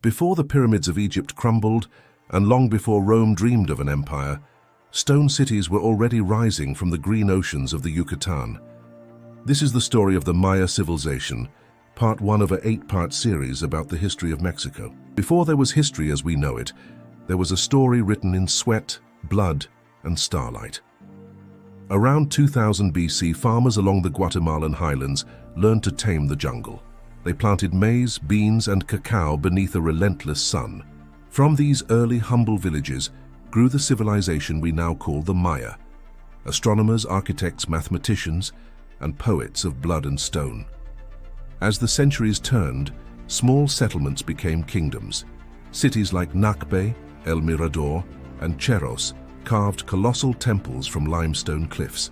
Before the pyramids of Egypt crumbled, and long before Rome dreamed of an empire, stone cities were already rising from the green oceans of the Yucatán. This is the story of the Maya civilization, part one of an 8-part series about the history of Mexico. Before there was history as we know it, there was a story written in sweat, blood, and starlight. Around 2000 BC, farmers along the Guatemalan highlands learned to tame the jungle. They planted maize, beans, and cacao beneath a relentless sun. From these early humble villages grew the civilization we now call the Maya, astronomers, architects, mathematicians, and poets of blood and stone. As the centuries turned, small settlements became kingdoms. Cities like Nakbe, El Mirador, and Cheros carved colossal temples from limestone cliffs.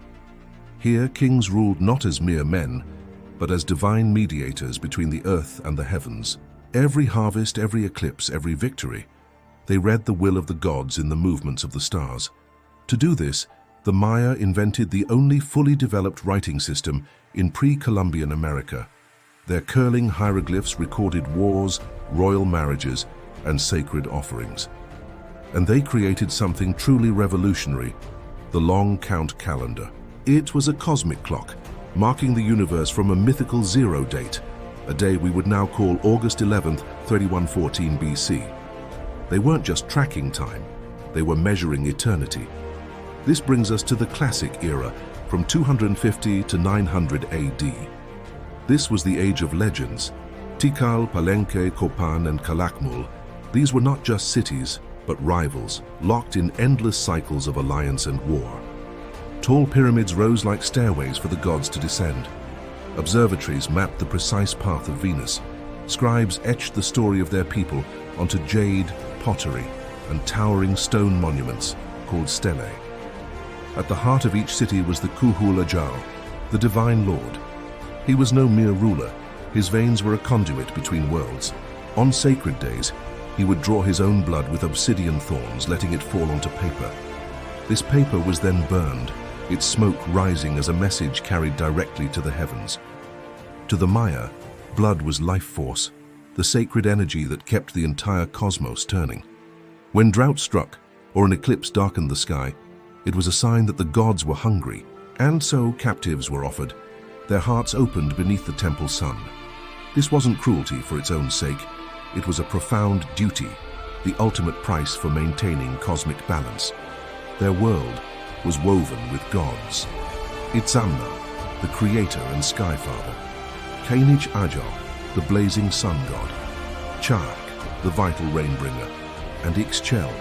Here, kings ruled not as mere men, but as divine mediators between the earth and the heavens. Every harvest, every eclipse, every victory, they read the will of the gods in the movements of the stars. To do this, the Maya invented the only fully developed writing system in pre-Columbian America. Their curling hieroglyphs recorded wars, royal marriages, and sacred offerings. And they created something truly revolutionary, the long count calendar. It was a cosmic clock, marking the universe from a mythical zero date, a day we would now call August 11th, 3114 BC. They weren't just tracking time, they were measuring eternity. This brings us to the classic era, from 250 to 900 AD. This was the age of legends. Tikal, Palenque, Copan, and Calakmul, these were not just cities, but rivals, locked in endless cycles of alliance and war. Tall pyramids rose like stairways for the gods to descend. Observatories mapped the precise path of Venus. Scribes etched the story of their people onto jade, pottery, and towering stone monuments called stelae. At the heart of each city was the Kuhul Ajal, the divine lord. He was no mere ruler. His veins were a conduit between worlds. On sacred days, he would draw his own blood with obsidian thorns, letting it fall onto paper. This paper was then burned, its smoke rising as a message carried directly to the heavens. To the Maya, blood was life force, the sacred energy that kept the entire cosmos turning. When drought struck, or an eclipse darkened the sky, it was a sign that the gods were hungry, and so captives were offered, their hearts opened beneath the temple sun. This wasn't cruelty for its own sake, it was a profound duty, the ultimate price for maintaining cosmic balance. Their world was woven with gods. Itzamna, the creator and sky father. Kainich Ajal, the blazing sun god. Chark, the vital rain bringer. And Ixchel,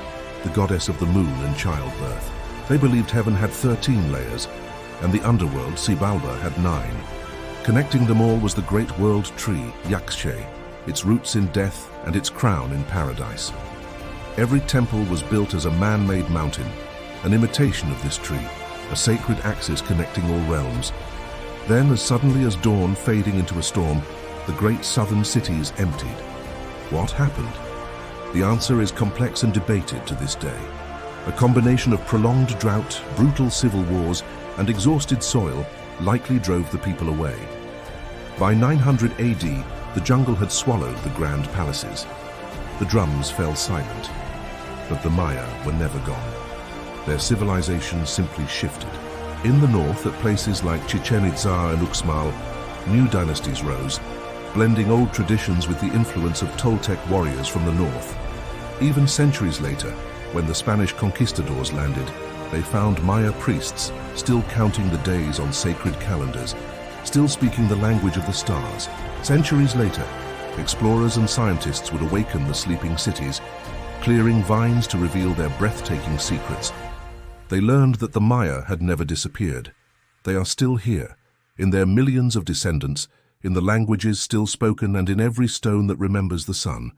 the goddess of the moon and childbirth. They believed heaven had 13 layers, and the underworld, Xibalba, had 9. Connecting them all was the great world tree, Yaxche, its roots in death and its crown in paradise. Every temple was built as a man-made mountain, an imitation of this tree, a sacred axis connecting all realms. Then, as suddenly as dawn fading into a storm, the great southern cities emptied. What happened? The answer is complex and debated to this day. A combination of prolonged drought, brutal civil wars, and exhausted soil likely drove the people away. By 900 AD, the jungle had swallowed the grand palaces. The drums fell silent, but the Maya were never gone. Their civilization simply shifted. In the north, at places like Chichen Itza and Uxmal, new dynasties rose, blending old traditions with the influence of Toltec warriors from the north. Even centuries later, when the Spanish conquistadors landed, they found Maya priests still counting the days on sacred calendars, still speaking the language of the stars. Centuries later, explorers and scientists would awaken the sleeping cities, clearing vines to reveal their breathtaking secrets. They learned that the Maya had never disappeared. They are still here, in their millions of descendants, in the languages still spoken and in every stone that remembers the sun.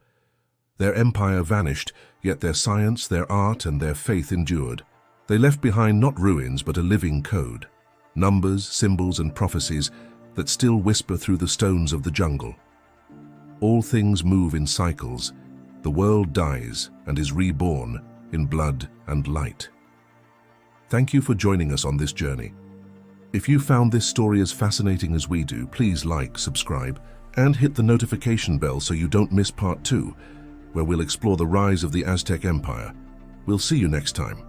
Their empire vanished, yet their science, their art, and their faith endured. They left behind not ruins, but a living code. Numbers, symbols, and prophecies that still whisper through the stones of the jungle. All things move in cycles. The world dies and is reborn in blood and light. Thank you for joining us on this journey. If you found this story as fascinating as we do, please like, subscribe, and hit the notification bell so you don't miss part 2, where we'll explore the rise of the Aztec Empire. We'll see you next time.